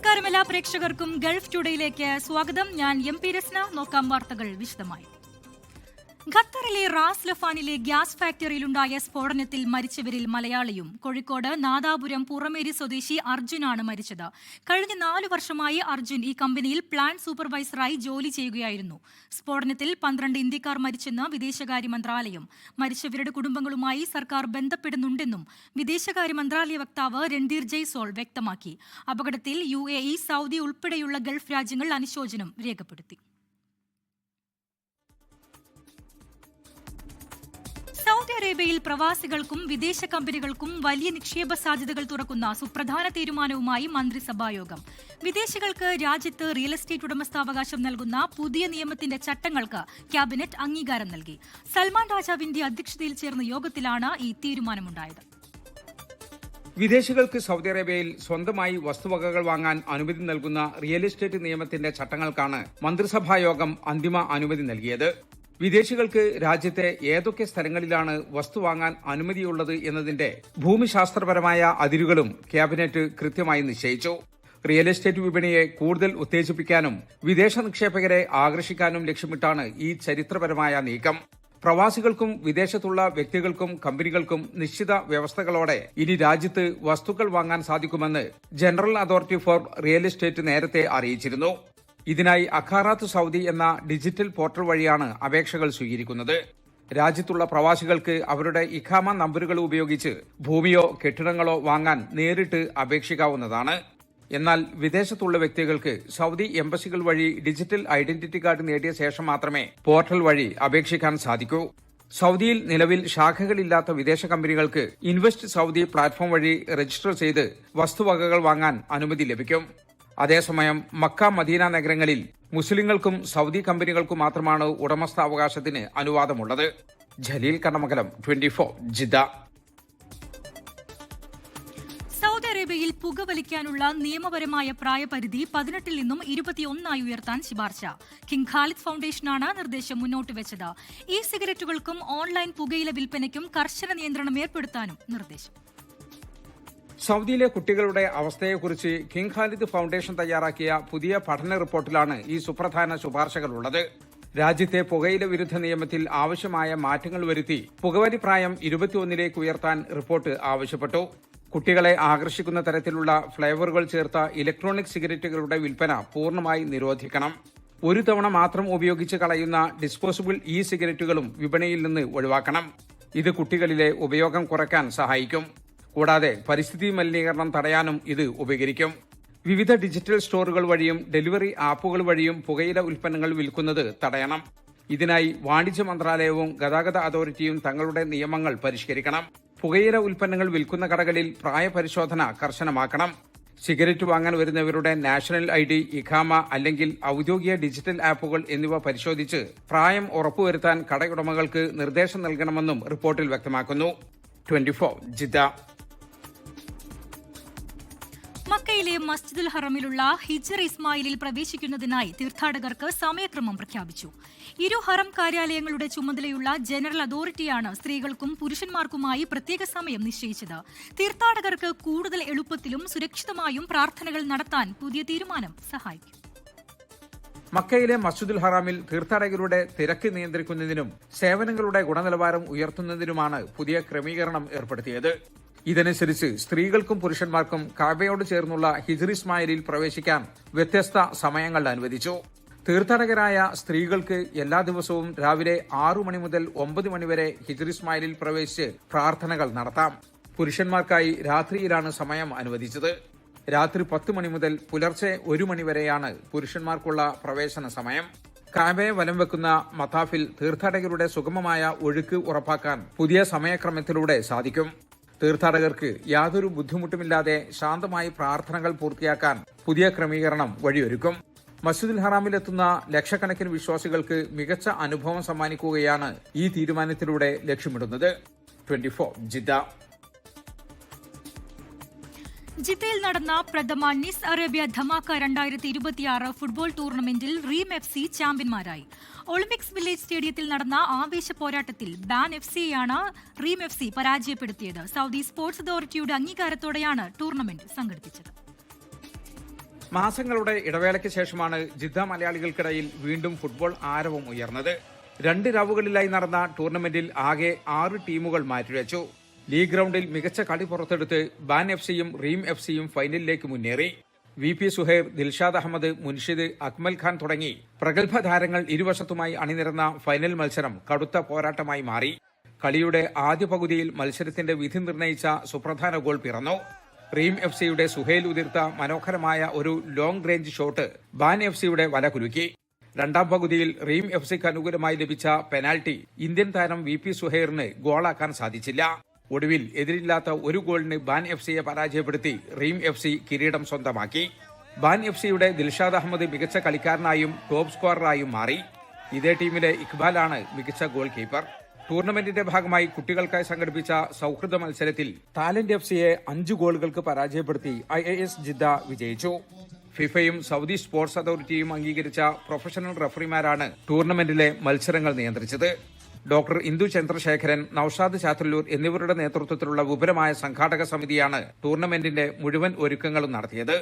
നമസ്കാരം എല്ലാ പ്രേക്ഷകർക്കും ഗൾഫ് ടുഡേയിലേക്ക് സ്വാഗതം. ഞാൻ എം.പി. രസ്ന. നോക്കാം വാർത്തകൾ വിശദമായി. ഖത്തറിലെ റാസ് ലഫാനിലെ ഗ്യാസ് ഫാക്ടറിയിലുണ്ടായ സ്ഫോടനത്തിൽ മരിച്ചവരിൽ മലയാളിയും. കോഴിക്കോട് നാദാപുരം പുറമേരി സ്വദേശി അർജുനാണ് മരിച്ചത്. കഴിഞ്ഞ 4 വർഷമായി അർജുൻ ഈ കമ്പനിയിൽ പ്ലാന്റ് സൂപ്പർവൈസറായി ജോലി ചെയ്യുകയായിരുന്നു. സ്ഫോടനത്തിൽ 12 ഇന്ത്യക്കാർ മരിച്ചെന്ന് വിദേശകാര്യ മന്ത്രാലയം. മരിച്ചവരുടെ കുടുംബങ്ങളുമായി സർക്കാർ ബന്ധപ്പെടുന്നുണ്ടെന്നും വിദേശകാര്യ മന്ത്രാലയ വക്താവ് രൺധീർ ജയ്സ്വാൾ വ്യക്തമാക്കി. അപകടത്തിൽ UAE, സൗദി ഉൾപ്പെടെയുള്ള ഗൾഫ് രാജ്യങ്ങൾ അനുശോചനം രേഖപ്പെടുത്തി. സൗദി അറേബ്യയിൽ പ്രവാസികൾക്കും വിദേശ കമ്പനികൾക്കും വലിയ നിക്ഷേപ സാധ്യതകൾ തുറക്കുന്ന സുപ്രധാന തീരുമാനവുമായി മന്ത്രിസഭായോഗം. വിദേശികൾക്ക് രാജ്യത്ത് റിയൽ എസ്റ്റേറ്റ് ഉടമസ്ഥാവകാശം നൽകുന്ന പുതിയ നിയമത്തിന്റെ ചട്ടങ്ങൾക്ക് ക്യാബിനറ്റ് അംഗീകാരം നൽകി. സൽമാൻ രാജാവിന്റെ അധ്യക്ഷതയിൽ ചേർന്ന യോഗത്തിലാണ് ഈ തീരുമാനമുണ്ടായത്. വിദേശികൾക്ക് സൗദി അറേബ്യയിൽ സ്വന്തമായി വസ്തുവകകൾ വാങ്ങാൻ അനുമതി നൽകുന്ന റിയൽ എസ്റ്റേറ്റ് നിയമത്തിന്റെ ചട്ടങ്ങൾക്കാണ് മന്ത്രിസഭായോഗം അന്തിമ അനുമതി നൽകിയത്. വിദേശികൾക്ക് രാജ്യത്തെ ഏതൊക്കെ സ്ഥലങ്ങളിലാണ് വസ്തു വാങ്ങാൻ അനുമതിയുള്ളത് എന്നതിന്റെ ഭൂമിശാസ്ത്രപരമായ അതിരുകളും ക്യാബിനറ്റ് കൃത്യമായി നിശ്ചയിച്ചു. റിയൽ എസ്റ്റേറ്റ് വിപണിയെ കൂടുതൽ ഉത്തേജിപ്പിക്കാനും വിദേശ നിക്ഷേപകരെ ആകർഷിക്കാനും ലക്ഷ്യമിട്ടാണ് ഈ ചരിത്രപരമായ നീക്കം. പ്രവാസികൾക്കും വിദേശത്തുള്ള വ്യക്തികൾക്കും കമ്പനികൾക്കും നിശ്ചിത വ്യവസ്ഥകളോടെ ഇനി രാജ്യത്ത് വസ്തുക്കൾ വാങ്ങാൻ സാധിക്കുമെന്ന് general authority for real estate നേരത്തെ അറിയിച്ചിരുന്നു. ഇതിനായി അഖാറാത്ത് സൗദി എന്ന ഡിജിറ്റൽ പോർട്ടൽ വഴിയാണ് അപേക്ഷകൾ സ്വീകരിക്കുന്നത്. രാജ്യത്തുള്ള പ്രവാസികൾക്ക് അവരുടെ ഇഖാമ നമ്പറുകൾ ഉപയോഗിച്ച് ഭൂമിയോ കെട്ടിടങ്ങളോ വാങ്ങാൻ നേരിട്ട് അപേക്ഷിക്കാവുന്നതാണ്. എന്നാൽ വിദേശത്തുള്ള വ്യക്തികൾക്ക് സൗദി എംബസികൾ വഴി ഡിജിറ്റൽ ഐഡന്റിറ്റി കാർഡ് നേടിയ ശേഷം മാത്രമേ പോർട്ടൽ വഴി അപേക്ഷിക്കാൻ സാധിക്കൂ. സൗദിയിൽ നിലവിൽ ശാഖകളില്ലാത്ത വിദേശ കമ്പനികൾക്ക് ഇൻവെസ്റ്റ് സൗദി പ്ലാറ്റ്ഫോം വഴി രജിസ്റ്റർ ചെയ്ത് വസ്തുവകകൾ വാങ്ങാൻ അനുമതി ലഭിക്കും. അതേസമയം മക്ക, മദീന നഗരങ്ങളിൽ മുസ്ലിങ്ങൾക്കും സൗദി കമ്പനികൾക്കും മാത്രമാണ് ഉടമസ്ഥാവകാശത്തിന് അനുവാദമുള്ളത്. ജലീൽ കണ്ണമംഗലം, 24 ജിദ്ദ. സൗദി അറേബ്യയിൽ പുകവലിക്കാനുള്ള നിയമപരമായ പ്രായപരിധി 18 നിന്നും 21 ഉയർത്താൻ ശുപാർശ. കിങ് ഖാലിദ് ഫൗണ്ടേഷനാണ് നിർദ്ദേശം മുന്നോട്ട് വെച്ചത്. ഇ സിഗരറ്റുകൾക്കും ഓൺലൈൻ പുകയില വിൽപ്പനയ്ക്കും കർശന നിയന്ത്രണം ഏർപ്പെടുത്താനും നിർദ്ദേശം. സൗദിയിലെ കുട്ടികളുടെ അവസ്ഥയെക്കുറിച്ച് കിങ് ഖാലിദ് ഫൗണ്ടേഷൻ തയ്യാറാക്കിയ പുതിയ പഠന റിപ്പോർട്ടിലാണ് ഈ സുപ്രധാന ശുപാർശകളുള്ളത്. രാജ്യത്തെ പുകയില വിരുദ്ധ നിയമത്തിൽ ആവശ്യമായ മാറ്റങ്ങൾ വരുത്തി പുകവലി പ്രായം 21 ഉയർത്താൻ റിപ്പോർട്ട് ആവശ്യപ്പെട്ടു. കുട്ടികളെ ആകർഷിക്കുന്ന തരത്തിലുള്ള ഫ്ലേവറുകൾ ചേർത്ത ഇലക്ട്രോണിക് സിഗരറ്റുകളുടെ വിൽപ്പന പൂർണ്ണമായി നിരോധിക്കണം. ഒരു തവണ മാത്രം ഉപയോഗിച്ച് കളയുന്ന ഡിസ്പോസിബിൾ ഇ സിഗരറ്റുകളും വിപണിയിൽ നിന്ന് ഒഴിവാക്കണം. ഇത് കുട്ടികളിലെ ഉപയോഗം കുറയ്ക്കാൻ സഹായിക്കും. കൂടാതെ പരിസ്ഥിതി മലിനീകരണം തടയാനും ഇത് ഉപകരിക്കും. വിവിധ ഡിജിറ്റൽ സ്റ്റോറുകൾ വഴിയും ഡെലിവറി ആപ്പുകൾ വഴിയും പുകയില ഉൽപ്പന്നങ്ങൾ വിൽക്കുന്നത് തടയണം. ഇതിനായി വാണിജ്യ മന്ത്രാലയവും ഗതാഗത അതോറിറ്റിയും തങ്ങളുടെ നിയമങ്ങൾ പരിഷ്കരിക്കണം. പുകയില ഉൽപ്പന്നങ്ങൾ വിൽക്കുന്ന കടകളിൽ പ്രായപരിശോധന കർശനമാക്കണം. സിഗരറ്റ് വാങ്ങാൻ വരുന്നവരുടെ നാഷണൽ ID, ഇഖാമ അല്ലെങ്കിൽ ഔദ്യോഗിക ഡിജിറ്റൽ ആപ്പുകൾ എന്നിവ പരിശോധിച്ച് പ്രായം ഉറപ്പുവരുത്താൻ കടയുടമകൾക്ക് നിർദ്ദേശം നൽകണമെന്നും റിപ്പോർട്ടിൽ വ്യക്തമാക്കുന്നു. 24 ജിദ്ദ. മക്കയിലെ മസ്ജിദുൽ ഹറമിലുള്ള ഹിജ്ർ ഇസ്മായിലിൽ പ്രവേശിക്കുന്നതിനായി തീർത്ഥാടകർക്ക് സമയക്രമം പ്രഖ്യാപിച്ചു. ഇരു ഹറം കാര്യാലയങ്ങളുടെ ചുമതലയുള്ള ജനറൽ അതോറിറ്റിയാണ് സ്ത്രീകൾക്കും പുരുഷന്മാർക്കുമായി പ്രത്യേക സമയം നിശ്ചയിച്ചത്. തീർത്ഥാടകർക്ക് കൂടുതൽ എളുപ്പത്തിലും സുരക്ഷിതമായും പ്രാർത്ഥനകൾ നടത്താൻ പുതിയ തീരുമാനം സഹായിക്കും. മക്കയിലെ മസ്ജിദുൽ ഹറാമിൽ തീർത്ഥാടകരുടെ തിരക്ക് നിയന്ത്രിക്കുന്നതിനും സേവനങ്ങളുടെ ഗുണനിലവാരം ഉയർത്തുന്നതിനുമാണ് പുതിയ ക്രമീകരണം ഏർപ്പെടുത്തിയത്. ഇതനുസരിച്ച് സ്ത്രീകൾക്കും പുരുഷന്മാർക്കും കഅബയോട് ചേർന്നുള്ള ഹിജ്ർ ഇസ്മായിലിൽ പ്രവേശിക്കാൻ വ്യത്യസ്ത സമയങ്ങൾ അനുവദിച്ചു. തീർത്ഥാടകരായ സ്ത്രീകൾക്ക് എല്ലാ ദിവസവും രാവിലെ 6 മണി മുതൽ 9 മണി വരെ ഹിജ്ർ ഇസ്മായിലിൽ പ്രവേശിച്ച് പ്രാർത്ഥനകൾ നടത്താം. പുരുഷന്മാർക്കായി രാത്രിയിലാണ് സമയം അനുവദിച്ചത്. രാത്രി 10 മണി മുതൽ പുലർച്ചെ 1 മണി വരെയാണ് പുരുഷന്മാർക്കുള്ള പ്രവേശന സമയം. കഅബയെ വലം വെക്കുന്ന മതാഫിൽ തീർത്ഥാടകരുടെ സുഗമമായ ഒഴുക്ക് ഉറപ്പാക്കാൻ പുതിയ സമയക്രമത്തിലൂടെ സാധിക്കും. തീർത്ഥാടകർക്ക് യാതൊരു ബുദ്ധിമുട്ടുമില്ലാതെ ശാന്തമായി പ്രാർത്ഥനകൾ പൂർത്തിയാക്കാൻ പുതിയ ക്രമീകരണം വഴിയൊരുക്കും. മസ്ജിദുൽ ഹറാമിലെത്തുന്ന ലക്ഷക്കണക്കിന് വിശ്വാസികൾക്ക് മികച്ച അനുഭവം സമ്മാനിക്കുകയാണ് ഈ തീരുമാനത്തിലൂടെ ലക്ഷ്യമിടുന്നത്. 24 ജിദ്ദ. ജിദ്ദയിൽ നടന്ന പ്രഥമ നിസ് അറേബ്യ ധമാക്ക 2026 ഫുട്ബോൾ ടൂർണമെന്റിൽ റീം FC ചാമ്പ്യന്മാരായി. ഒളിമ്പിക്സ് വില്ലേജ് സ്റ്റേഡിയത്തിൽ നടന്ന ആവേശ പോരാട്ടത്തിൽ ബാൻ FCയാണ് റീം FC പരാജയപ്പെടുത്തിയത്. സൗദി സ്പോർട്സ് അതോറിറ്റിയുടെ അംഗീകാരത്തോടെയാണ് ടൂർണമെന്റ് സംഘടിപ്പിച്ചത്. മാസങ്ങളുടെ ഇടവേളയ്ക്ക് ശേഷമാണ് ജിദ്ദ മലയാളികൾക്കിടയിൽ വീണ്ടും ഫുട്ബോൾ ആരവം ഉയർന്നത്. 2 രാവുകളിലായി നടന്ന ടൂർണമെന്റിൽ ആകെ 6 ടീമുകൾ മാറ്റിവെച്ചു. ലീഗ് റൌണ്ടിൽ മികച്ച കളി പുറത്തെടുത്ത് ബാൻ എഫ്സിയും റീം എഫ്സിയും ഫൈനലിലേക്ക് മുന്നേറി. VP സുഹൈർ, ദിൽഷാദ് അഹമ്മദ്, മുൻഷിദ്, അക്മൽ ഖാൻ തുടങ്ങി പ്രഗത്ഭ താരങ്ങൾ ഇരുവശത്തുമായി അണിനിരന്ന ഫൈനൽ മത്സരം കടുത്ത പോരാട്ടമായി മാറി. കളിയുടെ ആദ്യ പകുതിയിൽ മത്സരത്തിന്റെ വിധി നിർണയിച്ച സുപ്രധാന ഗോൾ പിറന്നു. റീം എഫ്സിയുടെ സുഹൈൽ ഉതിർത്ത മനോഹരമായ ഒരു ലോങ് റേഞ്ച് ഷോട്ട് ബാൻ എഫ്സിയുടെ വല കുലുക്കി. രണ്ടാം പകുതിയിൽ റീം എഫ്സിക്ക് അനുകൂലമായി ലഭിച്ച പെനാൽറ്റി ഇന്ത്യൻ താരം VP സുഹൈറിന് ഗോളാക്കാൻ സാധിച്ചില്ല. ഒടുവിൽ എതിരില്ലാത്ത ഒരു ഗോളിന് ബാൻ എഫ്സിയെ പരാജയപ്പെടുത്തി റീം എഫ്സി കിരീടം സ്വന്തമാക്കി. ബാൻ എഫ്സിയുടെ ദിൽഷാദ് അഹമ്മദ് മികച്ച കളിക്കാരനായും ടോപ്പ് സ്കോററായും മാറി. ഇതേ ടീമിലെ ഇഖ്ബാലാണ് മികച്ച ഗോൾ കീപ്പർ. ടൂർണമെന്റിന്റെ ഭാഗമായി കുട്ടികൾക്കായി സംഘടിപ്പിച്ച സൌഹൃദ മത്സരത്തിൽ താലന്റ് എഫ്സിയെ 5 ഗോളുകൾക്ക് പരാജയപ്പെടുത്തി IAS ജിദ്ദ വിജയിച്ചു. ഫിഫയും സൗദി സ്പോർട്സ് അതോറിറ്റിയും അംഗീകരിച്ച പ്രൊഫഷണൽ റഫറിമാരാണ് ടൂർണമെന്റിലെ മത്സരങ്ങൾ നിയന്ത്രിച്ചത്. ഡോക്ടർ ഇന്ദു ചന്ദ്രശേഖരൻ, നൌഷാദ് ചാത്തല്ലൂർ എന്നിവരുടെ നേതൃത്വത്തിലുള്ള വിപുലമായ സംഘാടക സമിതിയാണ് ടൂർണമെന്റിന്റെ മുഴുവൻ ഒരുക്കങ്ങളും നടത്തിയത്.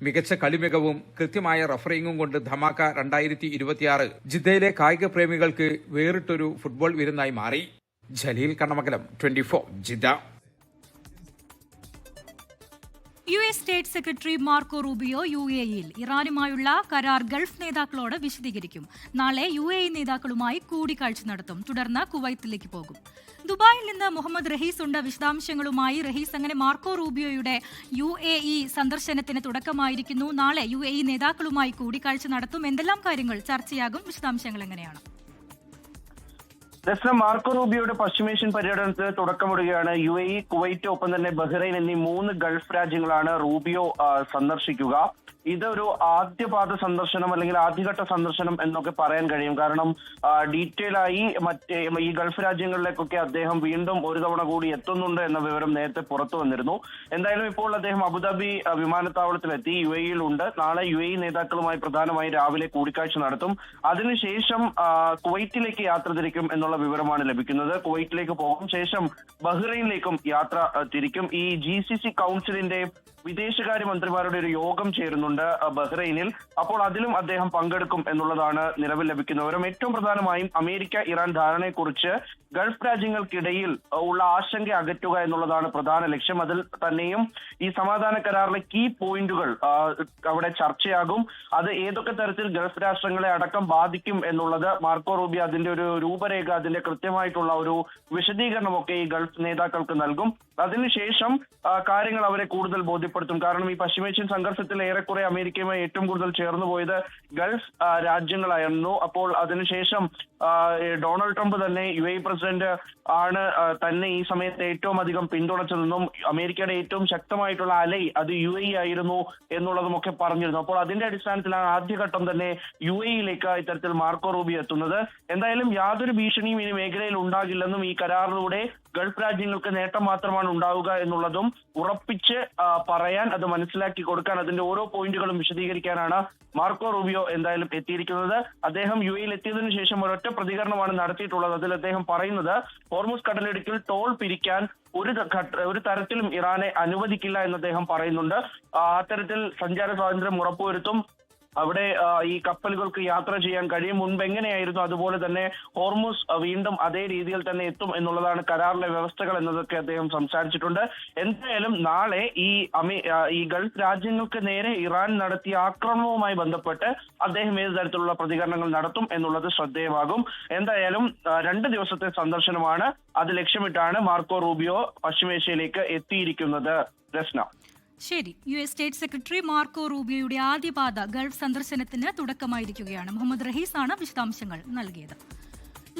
മികച്ച കളിമികവും കൃത്യമായ റഫറിംഗും കൊണ്ട് ധമാക്ക 2026 ജിദ്ദയിലെ കായിക പ്രേമികൾക്ക് വേറിട്ടൊരു ഫുട്ബോൾ വിരുന്നായി മാറി. Jaleel Kannamangalam, 24 Jeddah. US state secretary Marco Rubio UAEയിൽ ഇറാനുമായുള്ള കരാർ ഗൾഫ് നേതാക്കളോട് വിശദീകരിക്കും. നാളെ UAE നേതാക്കളുമായി കൂടിക്കാഴ്ച നടത്തും. തുടർന്ന് കുവൈത്തിലേക്ക് പോകും. ദുബായിൽ നിന്ന് മുഹമ്മദ് റഹീസ് ഉണ്ട് വിശദാംശങ്ങളുമായി. റഹീസ്, അങ്ങനെ മാർക്കോ റൂബിയോയുടെ UAE സന്ദർശനത്തിന് തുടക്കമായിരിക്കുന്നു. നാളെ UAE നേതാക്കളുമായി കൂടിക്കാഴ്ച നടത്തും. എന്തെല്ലാം കാര്യങ്ങൾ ചർച്ചയാകും? വിശദാംശങ്ങൾ എങ്ങനെയാണ്? മാർക്കോ റൂബിയോയുടെ പശ്ചിമേഷ്യൻ പര്യടനത്തിന് തുടക്കമിടുകയാണ്. UAE, കുവൈറ്റ്, ഒപ്പം തന്നെ ബഹ്റൈൻ എന്നീ 3 ഗൾഫ് രാജ്യങ്ങളാണ് റൂബിയോ സന്ദർശിക്കുക. ഇതൊരു ആദ്യപാദ സന്ദർശനം അല്ലെങ്കിൽ ആദ്യഘട്ട സന്ദർശനം എന്നൊക്കെ പറയാൻ കഴിയും. കാരണം ഡീറ്റെയിൽ ആയി ഈ ഗൾഫ് രാജ്യങ്ങളിലേക്കൊക്കെ അദ്ദേഹം വീണ്ടും ഒരു തവണ കൂടി എത്തുന്നുണ്ട് എന്ന വിവരം നേരത്തെ പുറത്തു വന്നിരുന്നു. എന്തായാലും ഇപ്പോൾ അദ്ദേഹം അബുദാബി വിമാനത്താവളത്തിലെത്തി. UAEയിൽ ഉണ്ട്. നാളെ UAE നേതാക്കളുമായി പ്രധാനമായും രാവിലെ കൂടിക്കാഴ്ച നടത്തും. അതിനുശേഷം കുവൈറ്റിലേക്ക് യാത്ര തിരിക്കും എന്നുള്ള വിവരമാണ് ലഭിക്കുന്നത്. കുവൈറ്റിലേക്ക് പോകും. ശേഷം ബഹ്റൈനിലേക്കും യാത്ര തിരിക്കും. ഈ GCC കൗൺസിലിന്റെ വിദേശകാര്യമന്ത്രിമാരുടെ ഒരു യോഗം ചേരുന്നുണ്ട് ബഹ്റൈനിൽ. അപ്പോൾ അതിലും അദ്ദേഹം പങ്കെടുക്കും എന്നുള്ളതാണ് നിലവിൽ ലഭിക്കുന്ന വിവരം. ഏറ്റവും പ്രധാനമായും അമേരിക്ക ഇറാൻ ധാരണയെക്കുറിച്ച് ഗൾഫ് രാജ്യങ്ങൾക്കിടയിൽ ഉള്ള ആശങ്ക അകറ്റുക എന്നുള്ളതാണ് പ്രധാന ലക്ഷ്യം. അതിൽ തന്നെയും ഈ സമാധാന കരാറിലെ കീ പോയിന്റുകൾ അവിടെ ചർച്ചയാകും. അത് ഏതൊക്കെ തരത്തിൽ ഗൾഫ് രാഷ്ട്രങ്ങളെ അടക്കം ബാധിക്കും എന്നുള്ളത് മാർക്കോ റൂബിയോ അതിന്റെ ഒരു രൂപരേഖ, അതിന്റെ കൃത്യമായിട്ടുള്ള ഒരു വിശദീകരണമൊക്കെ ഈ ഗൾഫ് നേതാക്കൾക്ക് നൽകും. അതിനുശേഷം കാര്യങ്ങൾ അവരെ കൂടുതൽ ബോധ്യപ്പെടുത്തും. കാരണം ഈ പശ്ചിമേഷ്യൻ സംഘർഷത്തിൽ ഏറെക്കുറെ അമേരിക്കയുമായി ഏറ്റവും കൂടുതൽ ചേർന്നു പോയത് ഗൾഫ് രാജ്യങ്ങളായിരുന്നു. അപ്പോൾ അതിനുശേഷം ഡൊണാൾഡ് ട്രംപ് തന്നെ UAE പ്രസിഡന്റ് ആണ് തന്നെ ഈ സമയത്ത് ഏറ്റവും അധികം പിന്തുണച്ചതെന്നും അമേരിക്കയുടെ ഏറ്റവും ശക്തമായിട്ടുള്ള അലൈ അത് UAE ആയിരുന്നു എന്നുള്ളതുമൊക്കെ പറഞ്ഞിരുന്നു. അപ്പോൾ അതിന്റെ അടിസ്ഥാനത്തിലാണ് ആദ്യഘട്ടം തന്നെ UAEയിലേക്ക് ഇത്തരത്തിൽ മാർക്കോ റൂബിയോ എത്തുന്നത്. എന്തായാലും യാതൊരു ഭീഷണിയും ഈ മേഖലയിൽ ഉണ്ടാകില്ലെന്നും ഈ കരാറിലൂടെ ഗൾഫ് രാജ്യങ്ങൾക്ക് നേട്ടം മാത്രമാണ് ഉണ്ടാവുക എന്നുള്ളതും ഉറപ്പിച്ച് പറയാൻ, അത് മനസ്സിലാക്കി കൊടുക്കാൻ, അതിന്റെ ഓരോ പോയിന്റുകളും വിശദീകരിക്കാനാണ് മാർക്കോ റൂബിയോ എന്തായാലും എത്തിയിരിക്കുന്നത്. അദ്ദേഹം UAEയിൽ എത്തിയതിനു ശേഷം ഒരൊറ്റ പ്രതികരണമാണ് നടത്തിയിട്ടുള്ളത്. അതിൽ അദ്ദേഹം പറയുന്നത് ഹോർമുസ് കടലിടുക്കിൽ ടോൾ പിരിക്കാൻ ഒരു തരത്തിലും ഇറാനെ അനുവദിക്കില്ല എന്ന് അദ്ദേഹം പറയുന്നുണ്ട്. അത്തരത്തിൽ സഞ്ചാര സ്വാതന്ത്ര്യം ഉറപ്പുവരുത്തും. അവിടെ ഈ കപ്പലുകൾക്ക് യാത്ര ചെയ്യാൻ കഴിയും. മുൻപ് എങ്ങനെയായിരുന്നു അതുപോലെ തന്നെ ഹോർമുസ് വീണ്ടും അതേ രീതിയിൽ തന്നെ എത്തും എന്നുള്ളതാണ് കരാറിലെ വ്യവസ്ഥകൾ എന്നതൊക്കെ അദ്ദേഹം സംസാരിച്ചിട്ടുണ്ട്. എന്തായാലും നാളെ ഈ ഗൾഫ് രാജ്യങ്ങൾക്ക് നേരെ ഇറാൻ നടത്തിയ ആക്രമണവുമായി ബന്ധപ്പെട്ട് അദ്ദേഹം ഏത് തരത്തിലുള്ള പ്രതികരണങ്ങൾ നടത്തും എന്നുള്ളത് ശ്രദ്ധേയമാകും. എന്തായാലും 2 ദിവസത്തെ സന്ദർശനമാണ്. അത് ലക്ഷ്യമിട്ടാണ് മാർക്കോ റൂബിയോ പശ്ചിമേഷ്യയിലേക്ക് എത്തിയിരിക്കുന്നത്. രസ്ന. ശരി, US സ്റ്റേറ്റ് സെക്രട്ടറി മാർക്കോ റൂബിയോയുടെ ആദ്യപാദ ഗൾഫ് സന്ദർശനത്തിന് തുടക്കമായിരിക്കുകയാണ്. മുഹമ്മദ് റഹീസാണ് വിശദാംശങ്ങൾ നൽകിയത്.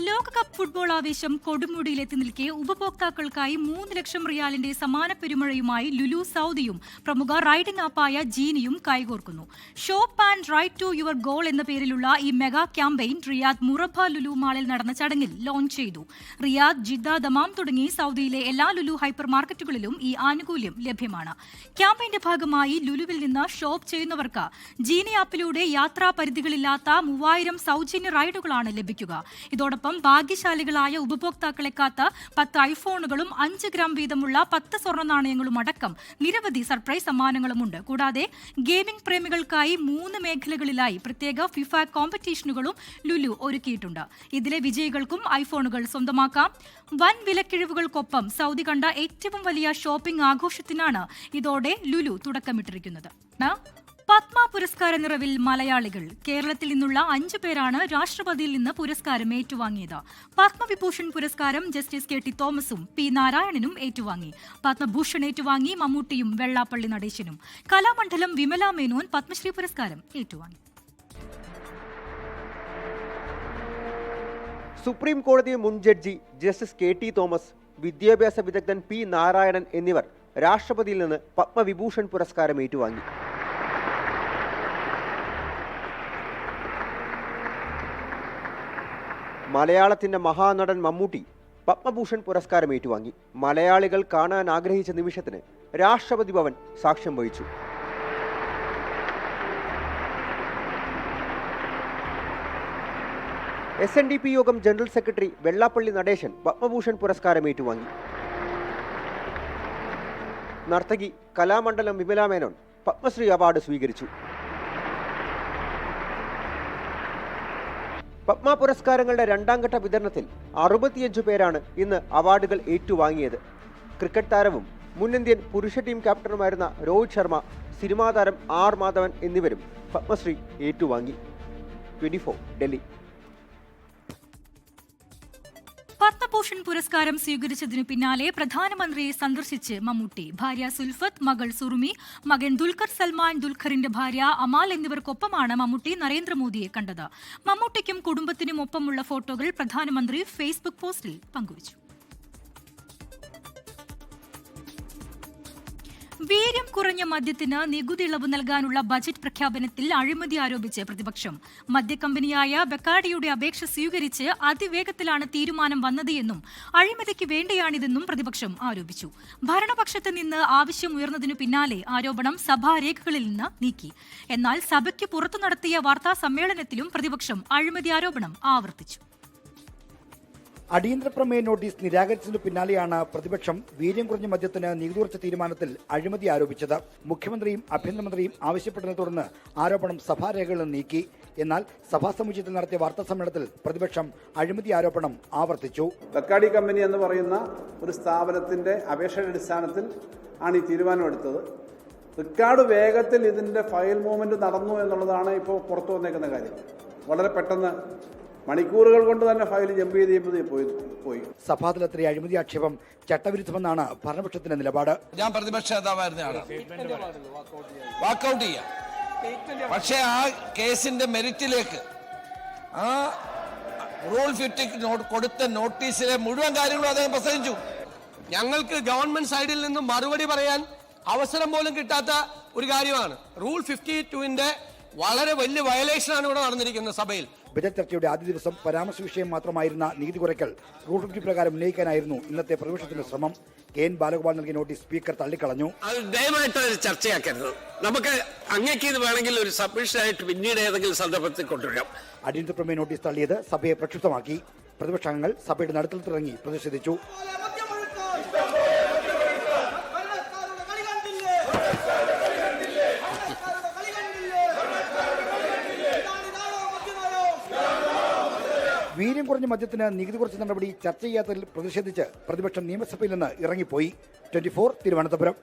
ലോകകപ്പ് ഫുട്ബോൾ ആവേശം കൊടുമുടിയിലെത്തി നിൽക്കെ ഉപഭോക്താക്കൾക്കായി 3 ലക്ഷം റിയാലിന്റെ സമാന പെരുമഴയുമായി ലുലു സൗദിയും പ്രമുഖ റൈഡിംഗ് ആപ്പായ ജീനിയും കൈകോർക്കുന്നു. Shop and ride to your goal എന്ന പേരിലുള്ള ഈ mega campaign Riyadh Murabba Lulu മാളിൽ നടന്ന ചടങ്ങിൽ ലോഞ്ച് ചെയ്തു. റിയാദ്, ജിദ്ദ, ദമാം തുടങ്ങി സൗദിയിലെ എല്ലാ ലുലു ഹൈപ്പർ മാർക്കറ്റുകളിലും ഈ ആനുകൂല്യം ലഭ്യമാണ്. ക്യാമ്പയിന്റെ ഭാഗമായി ലുലുവിൽ നിന്ന് ഷോപ്പ് ചെയ്യുന്നവർക്ക് ജീനി ആപ്പിലൂടെ യാത്രാ പരിധികളില്ലാത്ത 3000 സൗജന്യ റൈഡുകളാണ് ലഭിക്കുക. ഇതോടൊപ്പം ഒപ്പം ഭാഗ്യശാലികളായ ഉപഭോക്താക്കളെ കാത്ത 10 ഐഫോണുകളും 5 ഗ്രാം വീതമുള്ള 10 സ്വർണ്ണ നാണയങ്ങളും അടക്കം നിരവധി സർപ്രൈസ് സമ്മാനങ്ങളുമുണ്ട്. കൂടാതെ ഗെയിമിംഗ് പ്രേമികൾക്കായി 3 മേഖലകളിലായി പ്രത്യേക ഫിഫ കോമ്പറ്റീഷനുകളും ലുലു ഒരുക്കിയിട്ടുണ്ട്. ഇതിലെ വിജയികൾക്കും ഐഫോണുകൾ സ്വന്തമാക്കാം. വൻ വിലക്കിഴിവുകൾക്കൊപ്പം സൗദി കണ്ട ഏറ്റവും വലിയ ഷോപ്പിംഗ് ആഘോഷത്തിനാണ് ഇതോടെ ലുലു തുടക്കമിട്ടിരിക്കുന്നത്. പത്മ പുരസ്കാര നിറവിൽ മലയാളികൾ. കേരളത്തിൽ നിന്നുള്ള 5 പേരാണ് രാഷ്ട്രപതിയിൽ നിന്ന് പുരസ്കാരം ഏറ്റുവാങ്ങിയത്. പത്മവിഭൂഷൺ പുരസ്കാരം ജസ്റ്റിസ് KT തോമസും P നാരായണനും ഏറ്റുവാങ്ങി. പത്മഭൂഷൺ ഏറ്റുവാങ്ങി മമ്മൂട്ടിയും വെള്ളാപ്പള്ളി നടേശനും. കലാമണ്ഡലം വിമല മേനോൻ പത്മശ്രീ പുരസ്കാരം ഏറ്റുവാങ്ങി. സുപ്രീം കോടതി മുൻ ജഡ്ജി ജസ്റ്റിസ് KT തോമസ്, വിദ്യാഭ്യാസ വിദഗ്ധൻ P നാരായണൻ എന്നിവർ രാഷ്ട്രപതിയിൽ നിന്ന് പത്മവിഭൂഷൺ പുരസ്കാരം ഏറ്റുവാങ്ങി. മലയാളത്തിന്റെ മഹാനടൻ മമ്മൂട്ടി പത്മഭൂഷൺ പുരസ്കാരം ഏറ്റുവാങ്ങി. മലയാളികൾ കാണാൻ ആഗ്രഹിച്ച നിമിഷത്തിന് രാഷ്ട്രപതി ഭവൻ സാക്ഷ്യം വഹിച്ചു. SNDP യോഗം ജനറൽ സെക്രട്ടറി വെള്ളാപ്പള്ളി നടേശൻ പത്മഭൂഷൺ പുരസ്കാരം ഏറ്റുവാങ്ങി. നർത്തകി കലാമണ്ഡലം വിമല മേനോൻ പത്മശ്രീ അവാർഡ് സ്വീകരിച്ചു. പത്മ പുരസ്കാരങ്ങളുടെ 2ാം ഘട്ട വിതരണത്തിൽ 65 പേരാണ് ഇന്ന് അവാർഡുകൾ ഏറ്റുവാങ്ങിയത്. ക്രിക്കറ്റ് താരവും മുൻ ഇന്ത്യൻ പുരുഷ ടീം ക്യാപ്റ്റനുമായിരുന്ന രോഹിത് ശർമ്മ, സിനിമാ താരം R മാധവൻ എന്നിവരും പത്മശ്രീ ഏറ്റുവാങ്ങി. 24 ഡൽഹി. പത്മഭൂഷൺ പുരസ്കാരം സ്വീകരിച്ചതിനു പിന്നാലെ പ്രധാനമന്ത്രിയെ സന്ദർശിച്ച് മമ്മൂട്ടി. ഭാര്യ സുൽഫത്ത്, മകൾ സുറുമി, മകൻ ദുൽഖർ സൽമാൻ, ദുൽഖറിന്റെ ഭാര്യ അമാൽ എന്നിവർക്കൊപ്പമാണ് മമ്മൂട്ടി നരേന്ദ്രമോദിയെ കണ്ടത്. മമ്മൂട്ടിക്കും കുടുംബത്തിനും ഒപ്പമുള്ള ഫോട്ടോകൾ പ്രധാനമന്ത്രി ഫേസ്ബുക്ക് പോസ്റ്റിൽ പങ്കുവച്ചു. വീര്യം കുറഞ്ഞ മദ്യത്തിന് നികുതി ഇളവ് നൽകാനുള്ള ബജറ്റ് പ്രഖ്യാപനത്തിൽ അഴിമതി ആരോപിച്ച് പ്രതിപക്ഷം. മദ്യക്കമ്പനിയായ ബെക്കാഡിയുടെ അപേക്ഷ സ്വീകരിച്ച് അതിവേഗത്തിലാണ് തീരുമാനം വന്നത് എന്നും അഴിമതിക്ക് വേണ്ടിയാണിതെന്നും പ്രതിപക്ഷം ആരോപിച്ചു. ഭരണപക്ഷത്ത് നിന്ന് ആവശ്യം ഉയർന്നതിനു പിന്നാലെ ആരോപണം സഭാരേഖകളിൽ നിന്ന് നീക്കി. എന്നാൽ സഭയ്ക്ക് പുറത്തു നടത്തിയ വാർത്താ സമ്മേളനത്തിലും പ്രതിപക്ഷം അഴിമതി ആരോപണം ആവർത്തിച്ചു. അടിയന്തര പ്രമേയ നോട്ടീസ് നിരാകരിച്ചതിനു പിന്നാലെയാണ് പ്രതിപക്ഷം വീര്യം കുറഞ്ഞ മദ്യത്തിന് നികുതി കുറച്ച തീരുമാനത്തിൽ അഴിമതി ആരോപിച്ചത്. മുഖ്യമന്ത്രിയും ആഭ്യന്തരമന്ത്രിയും ആവശ്യപ്പെട്ടതിനെ തുടർന്ന് ആരോപണം സഭാരേഖകളിൽ നിന്ന് നീക്കി. എന്നാൽ സഭാ സമുച്ചയത്തിൽ നടത്തിയ വാർത്താ സമ്മേളനത്തിൽ പ്രതിപക്ഷം അഴിമതി ആരോപണം ആവർത്തിച്ചു. ബക്കാഡി കമ്പനി എന്ന് പറയുന്ന ഒരു സ്ഥാപനത്തിന്റെ അപേക്ഷയുടെ അടിസ്ഥാനത്തിൽ ആണ് ഈ തീരുമാനമെടുത്തത്. റെക്കോർഡ് വേഗത്തിൽ ഇതിന്റെ ഫയൽ മൂവ്മെന്റ് നടന്നു എന്നുള്ളതാണ് ഇപ്പോൾ പുറത്തു വന്നേക്കുന്ന കാര്യം. വളരെ പെട്ടെന്ന് മണിക്കൂറുകൾ കൊണ്ട് തന്നെ ഫയൽ ജമ്പ് ചെയ്ത് പോയി. സഭാതലത്തിലെ അഴിമതി ആക്ഷേപം ചട്ടവിരുദ്ധമെന്നാണ് ഭരണപക്ഷത്തിന്റെ നിലപാട്. ഞാൻ പ്രതിപക്ഷ നേതാവായിരുന്നയാണ്, വാക്കൌട്ട് ചെയ്യാം. പക്ഷേ ആ കേസിന്റെ മെറിറ്റിലേക്ക് ആ റൂൾ 50 കൊടുത്ത നോട്ടീസിലെ മുഴുവൻ കാര്യങ്ങളും അദ്ദേഹം പ്രസംഗിച്ചു. ഞങ്ങൾക്ക് ഗവൺമെന്റ് സൈഡിൽ നിന്നും മറുപടി പറയാൻ അവസരം പോലും കിട്ടാത്ത ഒരു കാര്യമാണ്. റൂൾ 52ന്റെ വളരെ വലിയ വയലേഷനാണ് ഇവിടെ നടന്നിരിക്കുന്നത് സഭയിൽ. ബജറ്റ് ചർച്ചയുടെ ആദ്യ ദിവസം പരാമർശ വിഷയം മാത്രമായിരുന്ന നികുതി കുറയ്ക്കൽ റൂൾ 50 പ്രകാരം ഉന്നയിക്കാനായിരുന്നു ഇന്നത്തെ പ്രതിപക്ഷത്തിന്റെ ശ്രമം. KN ബാലഗോപാൽ നൽകിയ നോട്ടീസ് സ്പീക്കർ തള്ളിക്കളഞ്ഞു. അത് ദയവായിട്ട് ചർച്ചയാക്കരുത്. നമുക്ക് അങ്ങേക്ക് ഇത് വേണമെങ്കിൽ ഒരു സബ്മിഷനായിട്ട് പിന്നീട് ഏതെങ്കിലും സന്ദർഭത്തിൽ കൊണ്ടുവരാം. അടിയന്തര പ്രമേയ നോട്ടീസ് തള്ളിയത് സഭയെ പ്രക്ഷുബ്ധമാക്കി. പ്രതിപക്ഷാംഗങ്ങൾ സഭയുടെ നടുത്തളത്തിലിറങ്ങി പ്രതിഷേധിച്ചു. വീര്യം കുറഞ്ഞ മദ്യത്തിന് നികുതി കുറച്ച നടപടി ചർച്ച ചെയ്യാത്തതിൽ പ്രതിഷേധിച്ച് പ്രതിപക്ഷം നിയമസഭയിൽ നിന്ന് ഇറങ്ങിപ്പോയി. 24 തിരുവനന്തപുരം.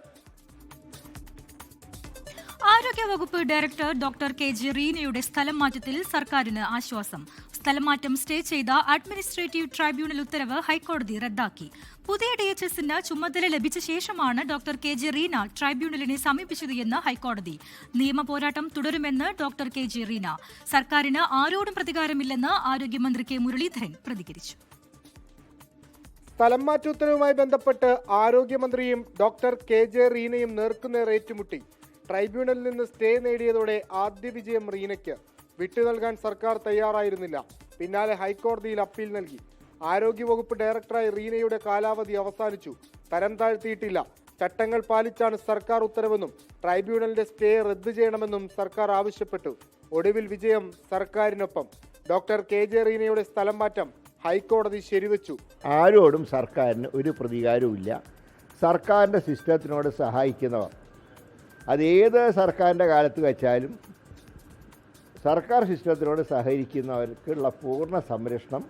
ആരോഗ്യവകുപ്പ് ഡയറക്ടർ ഡോക്ടർ KG റീനയുടെ സ്ഥലം മാറ്റത്തിൽ സർക്കാരിന് ആശ്വാസം. സ്ഥലമാറ്റം സ്റ്റേ ചെയ്ത അഡ്മിനിസ്ട്രേറ്റീവ് ട്രൈബ്യൂണൽ ഉത്തരവ് ഹൈക്കോടതി റദ്ദാക്കി. പുതിയ DHSന് ചുമതല ലഭിച്ച ശേഷമാണ് ഡോക്ടർ KG റീന ട്രൈബ്യൂണലിനെ സമീപിച്ചത് എന്ന് ഹൈക്കോടതി. നിയമ പോരാട്ടം തുടരുമെന്ന് ഡോക്ടർ KG റീന. സർക്കാരിന് ആരോടും പ്രതികാരമില്ലെന്ന് ആരോഗ്യമന്ത്രി K മുരളീധരൻ പ്രതികരിച്ചു. സ്ഥലം മാറ്റ ഉത്തരവുമായി ബന്ധപ്പെട്ട് ആരോഗ്യമന്ത്രിയും ഡോക്ടർ KG റീനയും നേർക്കുനേർ ഏറ്റുമുട്ടി. ട്രൈബ്യൂണലിൽ നിന്ന് സ്റ്റേ നേടിയതോടെ ആദ്യ വിജയം റീനയ്ക്ക്. വിട്ടു നൽകാൻ സർക്കാർ തയ്യാറായിരുന്നില്ല. പിന്നാലെ ഹൈക്കോടതിയിൽ അപ്പീൽ നൽകി. ആരോഗ്യവകുപ്പ് ഡയറക്ടറായി റീനയുടെ കാലാവധി അവസാനിച്ചു. തരം താഴ്ത്തിയിട്ടില്ല. ചട്ടങ്ങൾ പാലിച്ചാണ് സർക്കാർ ഉത്തരവെന്നും ട്രൈബ്യൂണലിന്റെ സ്റ്റേ റദ്ദു ചെയ്യണമെന്നും സർക്കാർ ആവശ്യപ്പെട്ടു. ഒടുവിൽ വിജയം സർക്കാരിനൊപ്പം. ഡോക്ടർ KG റീനയുടെ സ്ഥലം മാറ്റം ഹൈക്കോടതി ശരിവച്ചു. ആരോടും സർക്കാരിന് ഒരു പ്രതികാരവുമില്ല. സർക്കാരിൻ്റെ സിസ്റ്റത്തിനോട് സഹായിക്കുന്നവർ അതേത് സർക്കാരിൻ്റെ കാലത്ത് വെച്ചാലും സർക്കാർ സിസ്റ്റത്തിനോട് സഹകരിക്കുന്നവർക്കുള്ള പൂർണ്ണ സംരക്ഷണം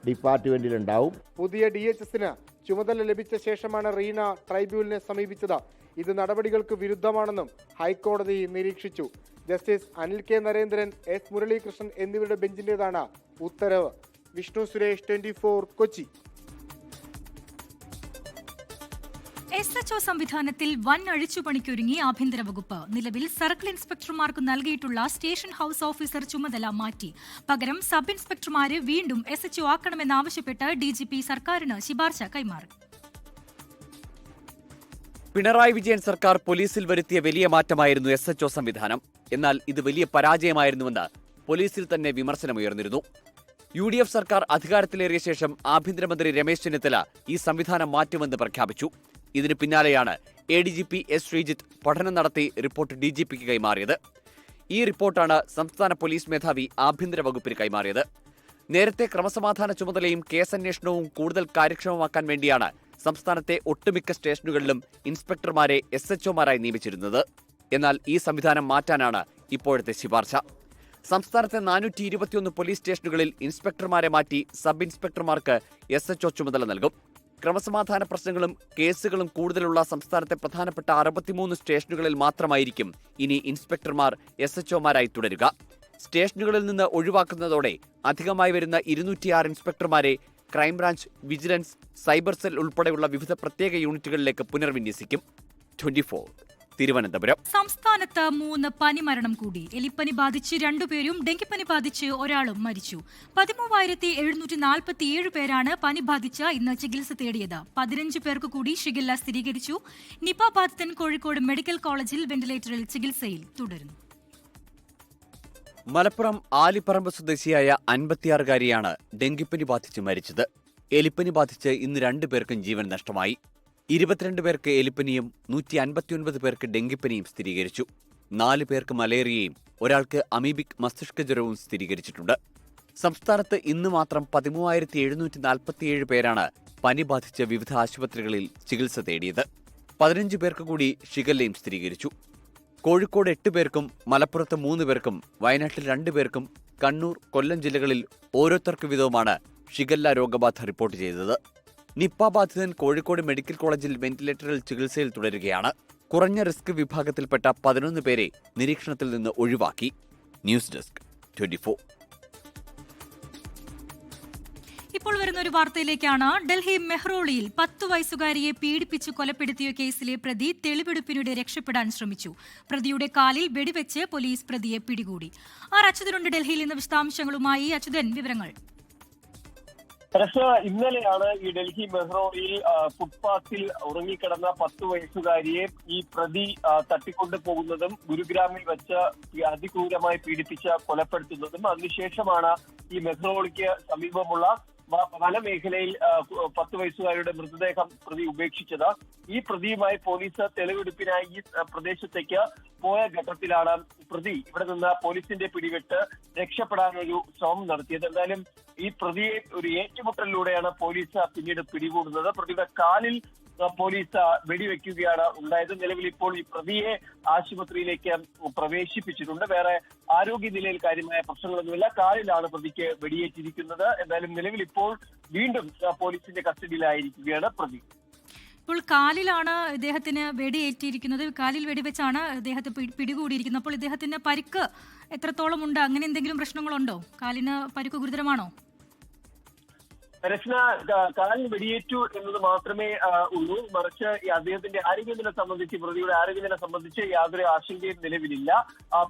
ഡിപ്പാർട്ട്മെൻറ്റിലുണ്ടാവും. പുതിയ DHSന് ചുമതല ലഭിച്ച ശേഷമാണ് റീന ട്രൈബ്യൂണലിനെ സമീപിച്ചത്. ഇത് നടപടികൾക്ക് വിരുദ്ധമാണെന്നും ഹൈക്കോടതി നിരീക്ഷിച്ചു. Justice Anil K Narendran, S Muralikrishnan എന്നിവരുടെ ബെഞ്ചിന്റേതാണ് ഉത്തരവ്. വിഷ്ണു സുരേഷ്, 24 കൊച്ചി. SHO സംവിധാനത്തിൽ വൻ അഴിച്ചുപണിക്കൊരുങ്ങി ആഭ്യന്തര വകുപ്പ്. നിലവിൽ സർക്കിൾ ഇൻസ്പെക്ടർമാർക്ക് നൽകിയിട്ടുള്ള സ്റ്റേഷൻ ഹൌസ് ഓഫീസർ ചുമതല മാറ്റി. പകരം സബ് ഇൻസ്പെക്ടർമാരെ വീണ്ടും SHO ആക്കണമെന്നാവശ്യപ്പെട്ട് DGP സർക്കാരിന് ശുപാർശ കൈമാറി. പിണറായി വിജയൻ സർക്കാർ പോലീസിൽ വരുത്തിയ വലിയ മാറ്റമായിരുന്നു SHO സംവിധാനം. എന്നാൽ ഇത് വലിയ പരാജയമായിരുന്നുവെന്ന് പോലീസിൽ തന്നെ വിമർശനമുയർന്നിരുന്നു. UDF സർക്കാർ അധികാരത്തിലേറിയ ശേഷം ആഭ്യന്തരമന്ത്രി രമേശ് ചെന്നിത്തല ഈ സംവിധാനം മാറ്റുമെന്ന് പ്രഖ്യാപിച്ചു. ഇതിന് പിന്നാലെയാണ് ADGP S ശ്രീജിത്ത് പഠനം നടത്തി റിപ്പോർട്ട് DGPക്ക് കൈമാറിയത്. ഈ റിപ്പോർട്ടാണ് സംസ്ഥാന പോലീസ് മേധാവി ആഭ്യന്തര വകുപ്പിന് കൈമാറിയത്. നേരത്തെ ക്രമസമാധാന ചുമതലയും കേസന്വേഷണവും കൂടുതൽ കാര്യക്ഷമമാക്കാൻ വേണ്ടിയാണ് സംസ്ഥാനത്തെ ഒട്ടുമിക്ക സ്റ്റേഷനുകളിലും ഇൻസ്പെക്ടർമാരെ SHOമാരായി നിയമിച്ചിരുന്നത്. എന്നാൽ ഈ സംവിധാനം മാറ്റാനാണ് ഇപ്പോഴത്തെ ശുപാർശ. സംസ്ഥാനത്തെ 421 പോലീസ് സ്റ്റേഷനുകളിൽ ഇൻസ്പെക്ടർമാരെ മാറ്റി സബ് ഇൻസ്പെക്ടർമാർക്ക് SHO ചുമതല നൽകും. ക്രമസമാധാന പ്രശ്നങ്ങളും കേസുകളും കൂടുതലുള്ള സംസ്ഥാനത്തെ പ്രധാനപ്പെട്ട 63 സ്റ്റേഷനുകളിൽ മാത്രമായിരിക്കും ഇനി ഇൻസ്പെക്ടർമാർ SHOമാരായി തുടരുക. സ്റ്റേഷനുകളിൽ നിന്ന് ഒഴിവാക്കുന്നതോടെ അധികമായി വരുന്ന 206 ഇൻസ്പെക്ടർമാരെ ക്രൈംബ്രാഞ്ച്, വിജിലൻസ്, സൈബർ സെൽ ഉൾപ്പെടെയുള്ള വിവിധ പ്രത്യേക യൂണിറ്റുകളിലേക്ക് പുനർവിന്യസിക്കും. 24 തിരുവനന്തപുരം. സംസ്ഥാനത്ത് 3 പനിമരണം കൂടി. എലിപ്പനി ബാധിച്ച് 2 പേരും ഡെങ്കിപ്പനി ബാധിച്ച് ഒരാളും മരിച്ചു. 13,747 പേരാണ് പനി ബാധിച്ച് ഇന്ന് ചികിത്സ തേടിയത്. 15 പേർക്ക് കൂടി ഷിഗല്ല സ്ഥിരീകരിച്ചു. നിപ ബാധിതൻ കോഴിക്കോട് മെഡിക്കൽ കോളേജിൽ വെന്റിലേറ്ററിൽ ചികിത്സയിൽ തുടരുന്നു. മലപ്പുറം ആലിപ്പറമ്പ് സ്വദേശിയായ 56-കാരിയാണ് ഡെങ്കിപ്പനി ബാധിച്ച് മരിച്ചത്. എലിപ്പനി ബാധിച്ച് ഇന്ന് 2 പേർക്കും ജീവൻ നഷ്ടമായി. 22 പേർക്ക് എലിപ്പനിയും 159 പേർക്ക് ഡെങ്കിപ്പനിയും സ്ഥിരീകരിച്ചു. 4 പേർക്ക് മലേറിയയും ഒരാൾക്ക് അമീബിക് മസ്തിഷ്ക ജ്വരവും സ്ഥിരീകരിച്ചിട്ടുണ്ട്. സംസ്ഥാനത്ത് ഇന്ന് മാത്രം 13,747 പേരാണ് പനി ബാധിച്ച് വിവിധ ആശുപത്രികളിൽ ചികിത്സ തേടിയത്. 15 പേർക്ക് കൂടി ഷിഗല്ലയും സ്ഥിരീകരിച്ചു. കോഴിക്കോട് 8 പേർക്കും മലപ്പുറത്ത് 3 പേർക്കും വയനാട്ടിൽ 2 പേർക്കും കണ്ണൂർ, കൊല്ലം ജില്ലകളിൽ ഓരോരുത്തർക്ക് വീതവുമാണ് ഷിഗല്ല രോഗബാധ റിപ്പോർട്ട് ചെയ്തത്. നിപ്പ ബാധിതൻ കോഴിക്കോട് മെഡിക്കൽ കോളേജിൽ വെന്റിലേറ്ററിൽ ചികിത്സയിൽ തുടരുകയാണ്. കുറഞ്ഞ റിസ്ക് വിഭാഗത്തിൽപ്പെട്ട 11 പേരെ നിരീക്ഷണത്തിൽ നിന്ന് ഒഴിവാക്കി. News desk 24. ഇപ്പോൾ വരുന്ന ഒരു വാർത്തയിലേക്കാണ്. ഡൽഹി മെഹ്റോളിയിൽ 10 വയസ്സുകാരിയെ പീഡിപ്പിച്ച് കൊലപ്പെടുത്തിയ കേസിലെ പ്രതി തെളിവെടുപ്പിനിടെ രക്ഷപ്പെടാൻ ശ്രമിച്ചു. പ്രതിയുടെ കാലിൽ വെടിവെച്ച് പോലീസ് പ്രതിയെ പിടികൂടി. അച്യുതനുണ്ട് ഡൽഹിയിൽ നിന്ന് വിശദാംശങ്ങളുമായി. അച്യുതൻ, വിവരങ്ങൾ. ഇന്നലെയാണ് ഈ ഡൽഹി മെഹ്റോളിൽ ഫുട്പാത്തിൽ ഉറങ്ങിക്കിടന്ന 10 വയസ്സുകാരിയെ ഈ പ്രതി തട്ടിക്കൊണ്ടു പോകുന്നതും ഗുരുഗ്രാമിൽ വെച്ച് അതിക്രൂരമായി പീഡിപ്പിച്ച് കൊലപ്പെടുത്തുന്നതും അതിനുശേഷമാണ് ഈ മെഹ്റോളിക്ക് സമീപമുള്ള വനമേഖലയിൽ 10 വയസ്സുകാരിയുടെ മൃതദേഹം പ്രതി ഉപേക്ഷിച്ചത്. ഈ പ്രതിയുമായി പോലീസ് തെളിവെടുപ്പിനായി ഈ പ്രദേശത്തേക്ക് പോയ ഘട്ടത്തിലാണ് പ്രതി ഇവിടെ നിന്ന് പോലീസിന്റെ പിടിവിട്ട് രക്ഷപ്പെടാനൊരു ശ്രമം നടത്തിയത്. എന്തായാലും ഈ പ്രതിയെ ഒരു ഏറ്റുമുട്ടലിലൂടെയാണ് പോലീസ് പിന്നീട് പിടികൂടുന്നത്. പ്രതിയുടെ കാലിൽ പോലീസ് വെടിവെക്കുകയാണ് ഉണ്ടായത്. നിലവിൽ ഇപ്പോൾ ഈ പ്രതിയെ ആശുപത്രിയിലേക്ക് പ്രവേശിപ്പിച്ചിട്ടുണ്ട്. വേറെ ആരോഗ്യനിലയിൽ കാര്യമായ പ്രശ്നങ്ങളൊന്നുമില്ല. കാലിലാണ് പ്രതിക്ക് വെടിയേറ്റിരിക്കുന്നത്. എന്തായാലും നിലവിൽ ഇപ്പോൾ വീണ്ടും പോലീസിന്റെ കസ്റ്റഡിയിലായിരിക്കുകയാണ് പ്രതി. ഇപ്പോൾ കാലിലാണ് ഇദ്ദേഹത്തിന് വെടിയേറ്റിയിരിക്കുന്നത്. കാലിൽ വെടിവെച്ചാണ് ഇദ്ദേഹത്തെ പിടികൂടിയിരിക്കുന്നത്. അപ്പോൾ ഇദ്ദേഹത്തിന് പരിക്ക് എത്രത്തോളം ഉണ്ട്? അങ്ങനെ എന്തെങ്കിലും പ്രശ്നങ്ങളുണ്ടോ? കാലിന് പരിക്ക് ഗുരുതരമാണോ? രചന കാലിൽ വെടിയേറ്റു എന്നത് മാത്രമേ ഉള്ളൂ. മറിച്ച് ഈ അദ്ദേഹത്തിന്റെ ആരോഗ്യനില സംബന്ധിച്ച്, പ്രതിയുടെ ആരോഗ്യനില സംബന്ധിച്ച് യാതൊരു ആശങ്കയും നിലവിലില്ല.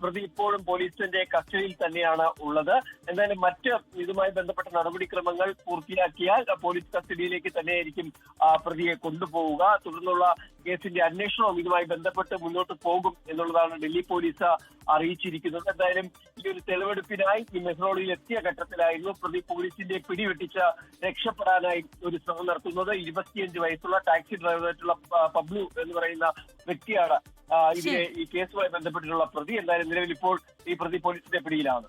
പ്രതി ഇപ്പോഴും പോലീസിന്റെ കസ്റ്റഡിയിൽ തന്നെയാണ് ഉള്ളത്. എന്തായാലും മറ്റ് ഇതുമായി ബന്ധപ്പെട്ട നടപടിക്രമങ്ങൾ പൂർത്തിയാക്കിയാൽ പോലീസ് കസ്റ്റഡിയിലേക്ക് തന്നെയായിരിക്കും പ്രതിയെ കൊണ്ടുപോവുക. തുടർന്നുള്ള കേസിന്റെ അന്വേഷണവും ഇതുമായി ബന്ധപ്പെട്ട് മുന്നോട്ട് പോകും എന്നുള്ളതാണ് ഡൽഹി പോലീസ് അറിയിച്ചിരിക്കുന്നത്. എന്തായാലും ഈ ഒരു തെളിവെടുപ്പിനായി ഈ മെഹ്റോളിൽ എത്തിയ ഘട്ടത്തിലായിരുന്നു പ്രതി പോലീസിന്റെ പിടിവെട്ടിച്ച് രക്ഷപ്പെടാനായി ഒരു ശ്രമം നടത്തുന്നത്. 25 വയസ്സുള്ള ടാക്സി ഡ്രൈവറായിട്ടുള്ള പബ്ലു എന്ന് പറയുന്ന വ്യക്തിയാണ് ഇതിലെ ഈ കേസുമായി ബന്ധപ്പെട്ടിട്ടുള്ള പ്രതി. എന്തായാലും നിലവിൽ ഇപ്പോൾ ഈ പ്രതി പോലീസിന്റെ പിടിയിലാണ്.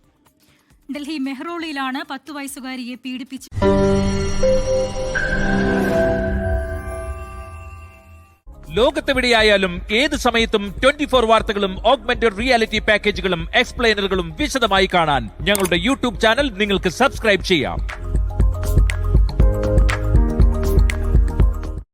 ഡൽഹി മെഹ്റോളിയിലാണ് 10 വയസ്സുകാരിയെ പീഡിപ്പിച്ചു ലോകത്തെവിടെയായാലും ഏത് സമയത്തും 24 വാർത്തകളും ഓഗ്മെന്റഡ് റിയാലിറ്റി പാക്കേജുകളും എക്സ്പ്ലെയിനറുകളും വിശദമായി കാണാൻ ഞങ്ങളുടെ യൂട്യൂബ് ചാനൽ നിങ്ങൾക്ക് സബ്സ്ക്രൈബ് ചെയ്യാം.